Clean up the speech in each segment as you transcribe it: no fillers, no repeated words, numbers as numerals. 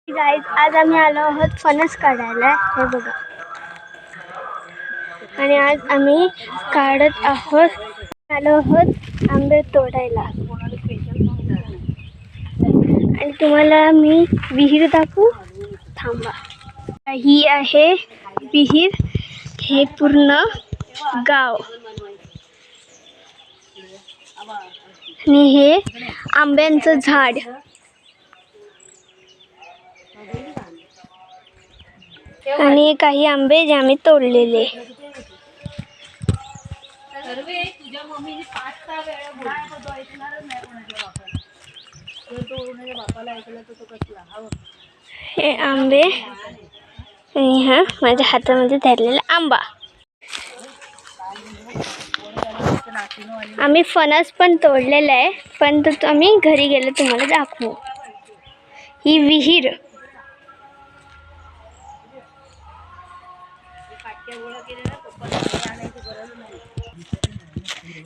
Guys आज आम्ही आलो आहोत फणस काढायला, हे बघा. आणि आज आम्ही काढत आलो आहोत आंबे तोडायला. आणि तुम्हाला मी विहीर दाखवू, थांबा. ही आहे विहीर, हे पूर्ण गाव. आणि हे आंब्यांचं झाड. आणि काही आंबे जे आम्ही तोडलेले. हे आंबे आणि हा माझ्या हातामध्ये धरलेला आंबा. आम्ही फणस पण तोडलेला आहे, पण तो आम्ही घरी गेलो तुम्हाला दाखवू. ही विहीर.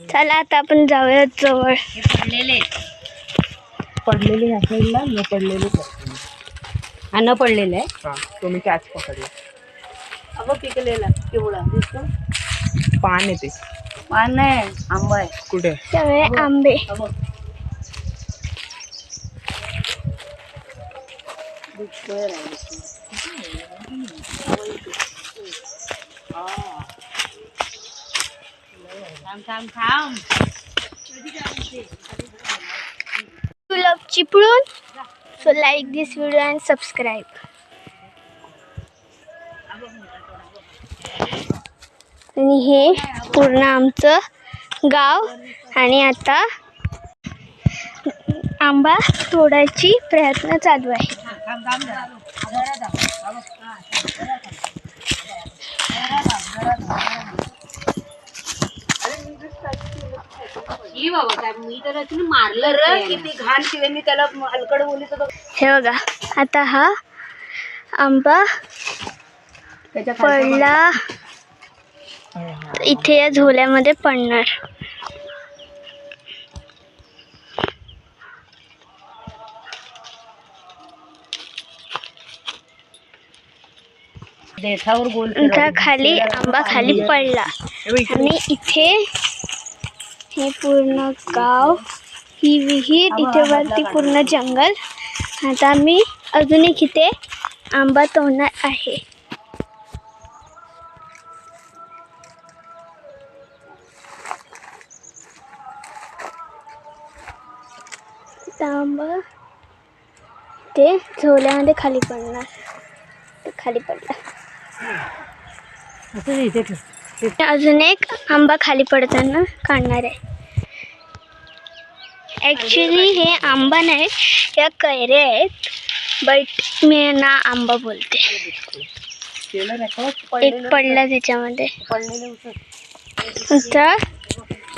चला आता आपण जाऊया जवळ. पडलेले ह्या साईडला न पडलेले हा न पडलेलं आहे. तुम्ही कॅच पकडला. अगं पिकलेला पिवळा दिसतो. पान येते. पान नाही, आंबा आहे. कुठे? सगळे आंबे. You love Chiplun? So like this video and subscribe. आणि हे पूर्ण आमचं गाव. आणि आता आंबा तोडायची प्रयत्न चालू आहे. हे बघा, आता हा आंबा पडला इथे या झोल्यामध्ये पडणार. खाली आंबा खाली पडला. आणि इथे हे पूर्ण गाव, ही विहीर, इथे वरती पूर्ण जंगल. आता मी अजून एक इथे आंबा तोडणार आहे. आंबा ते झोल्यामध्ये खाली पडणार. खाली पडला. अजून एक आंबा खाली पडताना काढणार आहे. ॲक्च्युली हे आंबा नाही, या कैऱ्या आहेत, बट मी ना आंबा बोलते. एक पडला त्याच्यामध्ये. तर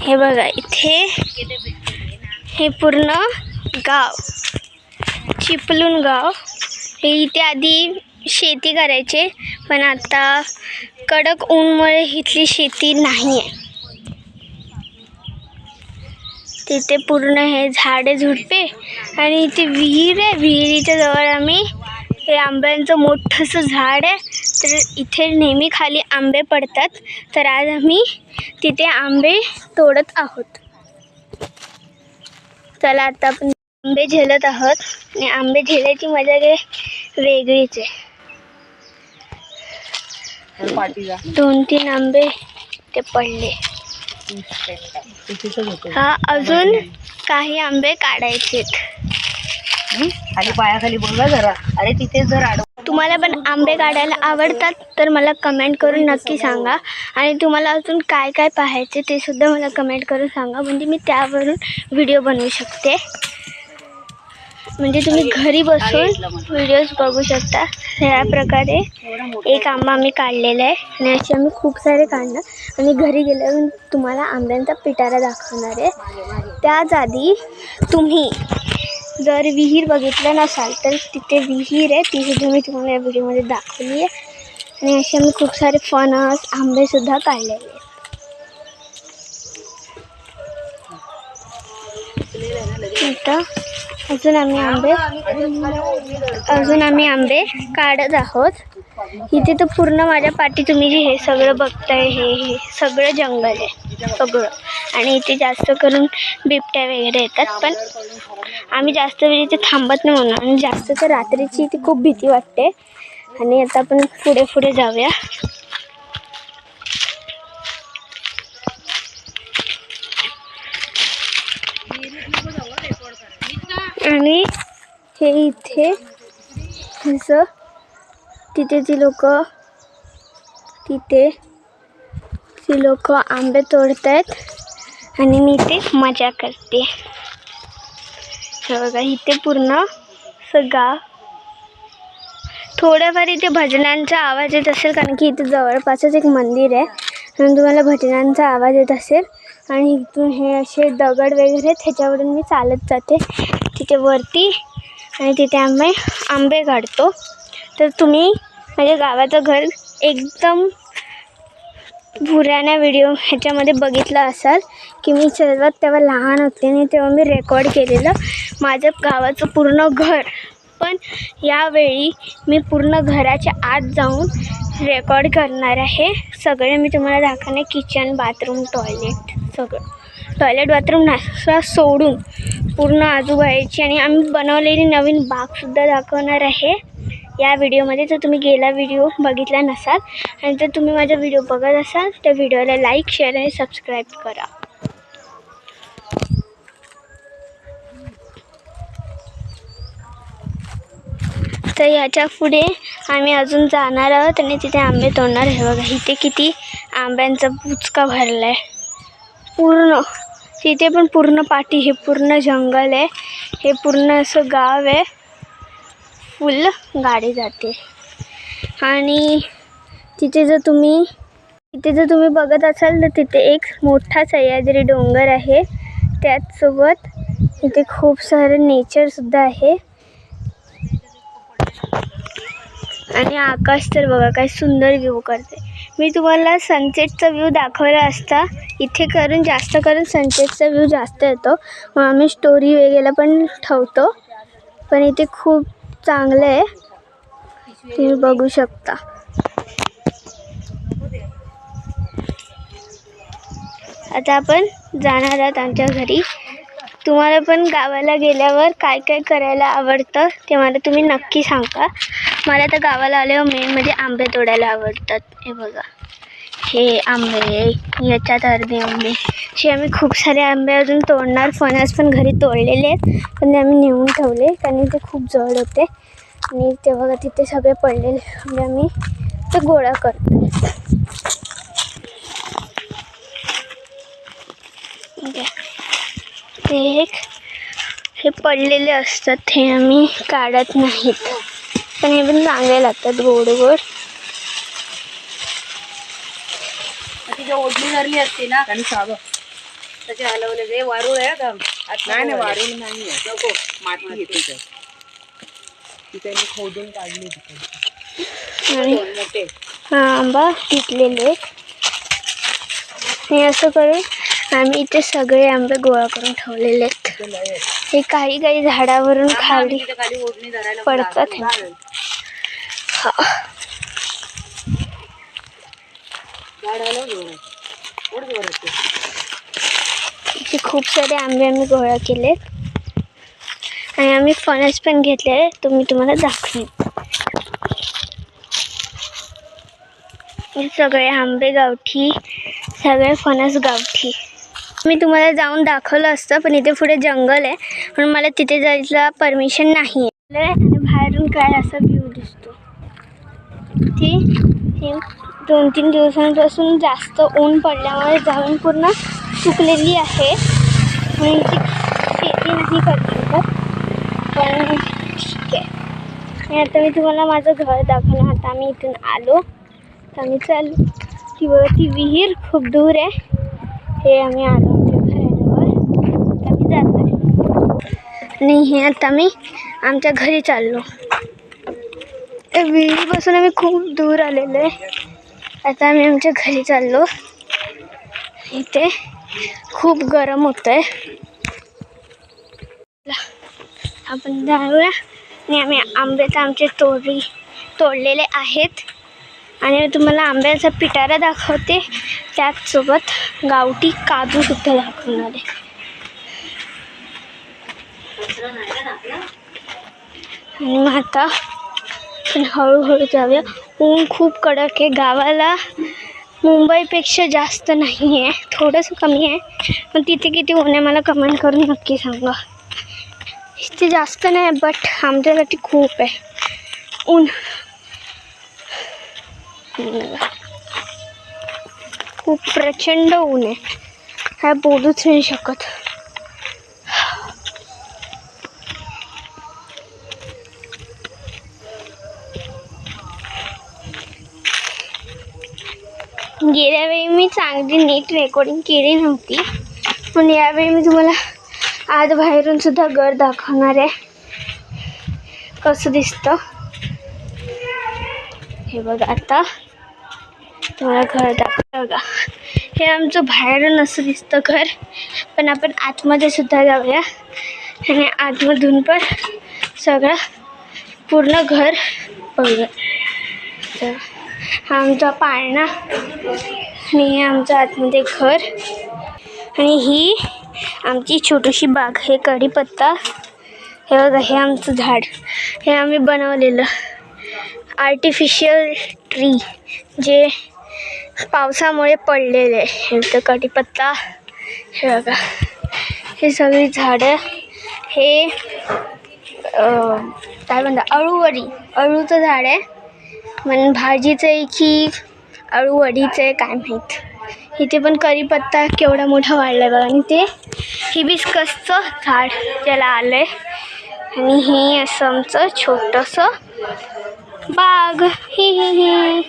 हे बघा, इथे हे पूर्ण गाव, चिपळूण गाव. हे इथे आधी शेती करायचे, पण आता कडक ऊनमुळे इथली शेती नाही आहे. तिथे पूर्ण हे झाडे झुडपे. आणि इथे विहीर आहे. विहिरीच्या जवळ आम्ही हे आंब्यांचं मोठंसं झाड आहे. तर इथे नेहमी खाली आंबे पडतात. तर आज आम्ही तिथे आंबे तोडत आहोत. चला आता आपण आंबे झेलत आहोत. आणि आंबे झेलायची मजा वेगळीच आहे. 2-3 आंबे ते पडले. हा अजून काही आंबे काढायचेत. खाली पायाखाली बघा जरा. अरे तिथे जर तुम्हाला पण आंबे काढायला आवडतात तर मला कमेंट करून नक्की सांगा. आणि तुम्हाला अजून काय काय पाहायचे ते सुद्धा मला कमेंट करून सांगा, म्हणजे मी त्यावरून व्हिडिओ बनवू शकते. म्हणजे तुम्ही घरी बसून व्हिडिओज बघू शकता. ह्या प्रकारे एक आंबा आम्ही काढलेला आहे. आणि असे आम्ही खूप सारे काढणार. आणि घरी गेल्यावर तुम्हाला आंब्यांचा पिटारा दाखवणार आहे. त्याच आधी तुम्ही जर विहीर बघितलं नसाल तर तिथे विहीर आहे, ती सुद्धा मी तुम्हाला या व्हिडिओमध्ये दाखवली आहे. आणि असे आम्ही खूप सारे फणस आंबेसुद्धा काढलेले आहेत. लगेच आता अजून आम्ही आंबे काढत आहोत. इथे तर पूर्ण माझ्या पाठी तुम्ही जे हे सगळं बघताय हे सगळं जंगल आहे सगळं. आणि इथे जास्त करून बिबट्या वगैरे येतात, पण आम्ही जास्त वेळ इथे थांबत नाही म्हणून. आणि जास्त तर रात्रीची इथे खूप भीती वाटते. आणि आता आपण पुढे जाऊया. आणि हे इथे जसं तिथे ती लोक आंबे तोडतायत आणि मी इथे मजा करते. हे बघा इथे पूर्ण गाव. थोड्याफार इथे भजनांचा आवाज येत असेल, कारण की इथे जवळपासच एक मंदिर आहे म्हणून तुम्हाला भजनांचा आवाज येत असेल. आणि इथून हे असे दगड वगैरे त्याच्यावरून मी चालत जाते तिथे वरती. आणि तिथे आम्ही आंबे काढतो. तर तुम्ही माझ्या गावाचं घर एकदम पुराण्या व्हिडिओ ह्याच्यामध्ये बघितलं असाल की मी सर्वात तेव्हा लहान होते आणि तेव्हा मी रेकॉर्ड केलेलं माझं गावाचं पूर्ण घर. पण यावेळी मी पूर्ण घराच्या आत जाऊन रेकॉर्ड करणार आहे. सगळे मी तुम्हाला दाखवणार, किचन, बाथरूम, टॉयलेट, सगळं. टॉयलेट बाथरूम नाश्ता सोडून पूर्ण आजूबाजूची आणि आम्ही बनवलेली नवीन बागसुद्धा दाखवणार आहे या व्हिडिओमध्ये. तर तुम्ही गेला व्हिडिओ बघितला नसाल आणि जर तुम्ही माझा व्हिडिओ बघत असाल तर व्हिडिओला लाईक, शेअर आणि सबस्क्राईब करा. तर याच्या पुढे आम्ही अजून जाणार आहोत आणि तिथे आंबे तोडणार. हे बघा इथे किती आंब्यांचा बुचका भरला आहे पूर्ण. तिथे पण पूर्ण पाठी, हे पूर्ण जंगल आहे, हे पूर्ण असं गाव आहे. फुल गाडी जाते. आणि तिथे जर तुम्ही बघत असाल तर तिथे एक मोठा सह्याद्री डोंगर आहे. त्याचसोबत इथे खूप सारं नेचरसुद्धा आहे. आणि आकाश तर बघा काय सुंदर व्ह्यू करते. मी तुम्हाला सनसेटचा व्ह्यू दाखवला असता. इथे जास्त करून सनसेटचा व्ह्यू जास्त येतो, मग आम्ही स्टोरी वगैरे पण ठेवतो. पण इथे खूप चांगलं आहे, तुम्ही बघू शकता. आता आपण जाणार आहोत आमच्या घरी. तुम्हाला पण गावाला गेल्यावर काय काय करायला आवडतं ते मला तुम्ही नक्की सांगा. मला तर गावाला आल्यावर मेन म्हणजे आंबे तोडायला आवडतात. हे बघा हे आंबे, याच्यात अर्धे आंबे. असे आम्ही खूप सारे आंबे अजून तोडणार. फणस पण घरी तोडलेले आहेत, पण ते आम्ही नेऊन ठेवले कारण ते खूप जड होते. आणि ते बघा तिथे सगळे पडलेले आंबे आम्ही ते गोळा करतो. हे पडलेले असतात, हे आम्ही काढत नाहीत, पण हे पण चांगले लागतात गोड गोड. तिथे ओढणी धरली असते ना आणि सावं त्याचे हलवले. ते वारूळ आहे का? नाही वारूळ नाही आहे, नको माती येते तिथे मी खोदून काढली आणि हा आंबा पिकलेले. हे असं करून आम्ही इथे सगळे आंबे गोळा करून ठेवलेले आहेत. हे काही झाडावरून खाली पडतात. इथे खूप सारे आंबे आम्ही गोळा केलेत आणि आम्ही फणस पण घेतलेले, मी तुम्हाला दाखवेन. हे सगळे आंबे गावठी, सगळे फणस गावठी. मी तुम्हाला जाऊन दाखवलं असतं, पण इथे पुढे जंगल आहे म्हणून मला तिथे जायला परमिशन नाही आहे. आणि बाहेरून काय असा व्ह्यू दिसतो. ती 2-3 दिवसांपासून जास्त ऊन पडल्यामुळे जमीन पूर्ण सुकलेली आहे म्हणून ती शेती नाही करता येत. पण ठीक आहे. आणि आता मी तुम्हाला माझं घर दाखवलं. आता आम्ही इथून आलो तर आम्ही चालू. ती विहीर खूप दूर आहे. हे आम्ही आलो आमच्या घराजवळ, तर आम्ही जातो आहे. आणि हे आता मी आमच्या घरी चाललो. त्या विहिरीपासून आम्ही खूप दूर आलेलो आहे. आता आम्ही आमच्या घरी चाललो. इथे खूप गरम होतं आहे. आपण जाऊया आणि आम्ही आंबे तर आमचे तोडलेले आहेत आणि तुम्हाला आंब्याचा पिटारा दाखवते, त्याचसोबत गावठी काजू सुद्धा दाखवणार आहे. आणि मग आता पण हळूहळू जाऊया. ऊन खूप कडक आहे. गावाला मुंबईपेक्षा जास्त नाही आहे, थोडंसं कमी आहे. पण तिथे किती ऊन आहे मला कमेंट करून नक्की सांगा. इथे जास्त नाही बट आमच्यासाठी खूप आहे ऊन. खूप प्रचंड ऊन आहे, काय बोलूच नाही शकत. गेल्या वेळी मी चांगली नीट रेकॉर्डिंग केली नव्हती, पण यावेळी मी तुम्हाला आज बाहेरून सुद्धा घर दाखवणार आहे कसं दिसतं. हे बघा, आता तुम्हाला घर दाखवलं बघा. हे आमचं बाहेरून असं दिसतं घर, पण आपण आतमध्ये सुद्धा जाऊया आणि आतमधून पण सगळं पूर्ण घर बघूया. तर हा आमचा पाळणा आणि हे आमचं आतमध्ये घर आणि ही आमची छोटीशी बाग. हे कढीपत्ता, हे बघा, हे आमचं झाड, हे आम्ही बनवलेलं आर्टिफिशियल ट्री जे पावसामुळे पडलेले. हे तर कढीपत्ता, हे बघा, हे सगळी झाडं. हे काय म्हणतात, अळूचं झाड आहे. म्हणून भाजीचं आहे की अळूवडीचं आहे काय माहीत. इथे पण कढीपत्ता केवढा मोठा वाढला आहे बघा. आणि ते हिबिस्कसचं झाड त्याला आलं आहे. आणि हे असं आमचं छोटंसं बाग. ही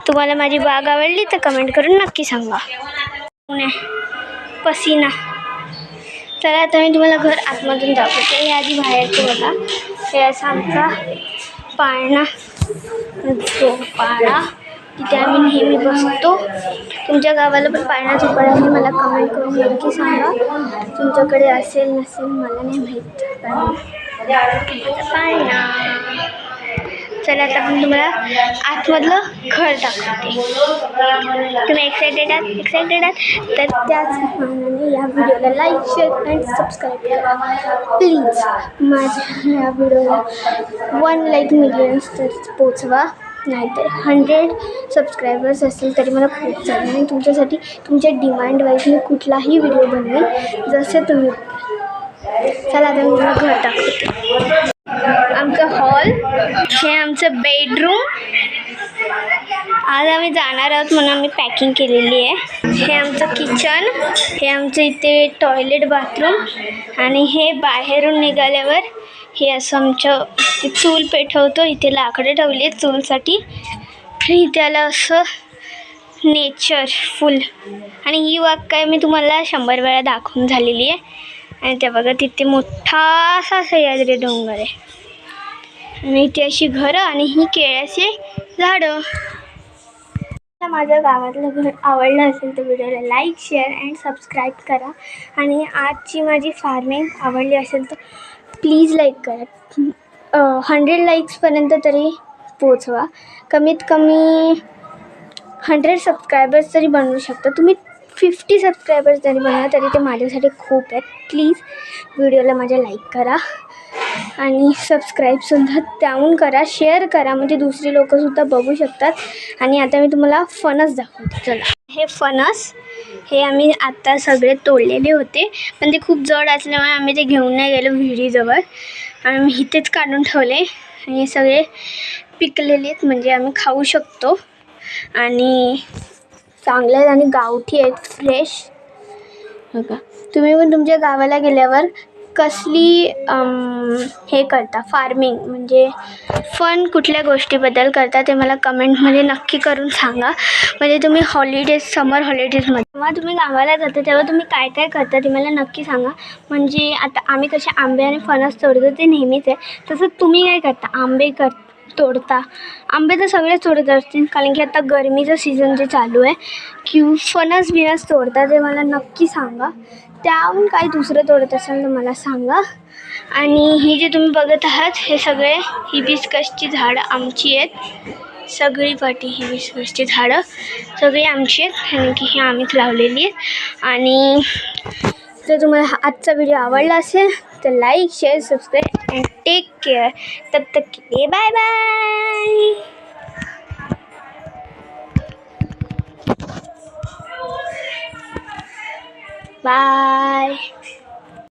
तुम्हाला माझी बाग आवडली तर कमेंट करून नक्की सांगा. पसीना. चला आता मी तुम्हाला घर आतमधून दाखवते. हे आधी बाहेरचं बघा. हे असं आमचा पाळणा, जो पाळणा तिथे आम्ही नेहमी बसतो. तुमच्या गावाला पण पाळणा झोपाळा आहे मला कमेंट करून नक्की सांगा. तुमच्याकडे असेल नसेल मला नाही माहीत. पाळणा. चला आता आपण तुम्हाला आतमधलं घर दाखवते. तुम्ही एक्सायटेड आहात तर त्याच मानाने या व्हिडिओला लाईक, शेअर अँड सबस्क्राईब करा प्लीज. माझ्या या व्हिडिओला 1 लाईक मिलियन्स तर पोचवा, नाहीतर 100 सबस्क्रायबर्स असतील तरी मला खूप चालेल. आणि तुमच्यासाठी तुमच्या डिमांड वाईज मी कुठलाही व्हिडिओ बनवेल जसे तुम्ही. चला आता मी घर दाखवते. आमचं हॉल, हे आमचं बेडरूम. आज आम्ही जाणार आहोत म्हणून आम्ही पॅकिंग केलेली आहे. हे आमचं किचन, हे आमचं इथे टॉयलेट बाथरूम. आणि हे बाहेरून निघाल्यावर हे असं आमचं ते चूल पेटवतो. इथे लाकडं ठेवली आहेत चूलसाठी. आणि त्याला असं नेचर फुल. आणि ही वाघ काय मी तुम्हाला 100 वेळा दाखवून झालेली आहे. आणि त्या बघा तिथे मोठासा सह्याद्री डोंगर आहे आणि इथे अशी घरं आणि ही केळ्याचे झाडं. माझ्या गावातलं घर आवडलं असेल तर व्हिडिओला लाईक, शेअर अँड सबस्क्राईब करा. आणि आजची माझी फार्मिंग आवडली असेल तर प्लीज लाईक करा. 100 लाईक्सपर्यंत तरी पोचवा. कमीत कमी 100 सबस्क्रायबर्स तरी बनवू शकता तुम्ही. 50 सबस्क्रायबर्स जरी बनवा तरी ते माझ्यासाठी खूप आहेत. प्लीज व्हिडिओला माझ्या लाईक करा आणि सबस्क्राईबसुद्धा त्याहून करा, शेअर करा म्हणजे दुसरी लोकंसुद्धा बघू शकतात. आणि आता मी तुम्हाला फणस दाखवते. चला, हे फणस हे आम्ही आत्ता सगळे तोडलेले होते, पण ते खूप जड असल्यामुळे आम्ही ते घेऊन नाही गेलो विहिरीजवळ. आणि मी इथेच काढून ठेवले. आणि हे सगळे पिकलेले आहेत म्हणजे आम्ही खाऊ शकतो. आणि चांगले आहेत आणि गावठी आहेत, फ्रेश. बघा, तुम्ही पण तुमच्या गावाला गेल्यावर कसली हे करता फार्मिंग म्हणजे फन कुठल्या गोष्टीबद्दल करता ते मला कमेंटमध्ये नक्की करून सांगा. म्हणजे तुम्ही हॉलिडेज, समर हॉलिडेजमध्ये जेव्हा तुम्ही गावाला जाता तेव्हा तुम्ही काय काय करता ते मला नक्की सांगा. म्हणजे आता आम्ही कसे आंबे आणि फणस तोडतो ते नेहमीच आहे, तसं तुम्ही काय करता. आंबे तोडता, आंबे तर सगळेच तोडत असतील कारण की आता गरमीचं सीझन जे चालू आहे. की फणस बिनस तोडता ते मला नक्की सांगा. त्याहून काही दुसरं तोडत असाल तर मला सांगा. आणि ही जे तुम्ही बघत आहात हे सगळे हिबिस्कसची झाडं आमची आहेत. सगळी पाटी हिबिस्कसची झाडं सगळी आमची आहेत, कारण की ही आम्हीच लावलेली आहेत. आणि जर तुम्हाला आजचा व्हिडिओ आवडला असेल तर like share subscribe and take care. तब तक के लिए बाय बाय. बाय.